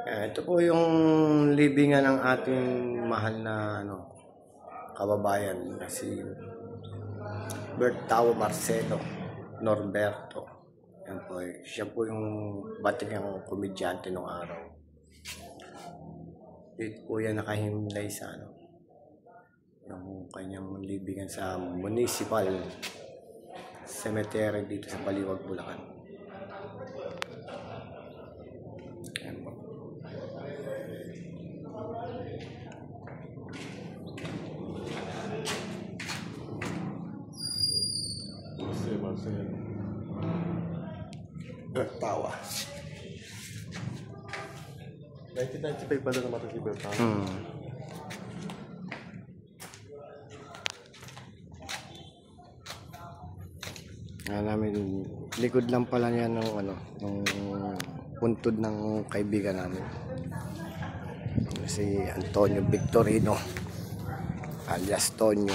Ito po yung libingan ng ating mahal na kababayan na si Bertao Marcelo Norberto. Yan po, siya po yung batigang komedyante nung araw. Dito po yan nakahimlay sa yung kanyang libingan sa Municipal Cemetery dito sa Baliwag, Bulacan. Yan po. Bertawa. 1995 pa na namatay si Bertawa. Namin likod lang pala niya ng ng puntod ng kaibigan namin. Si Antonio Victorino alias Tonyo.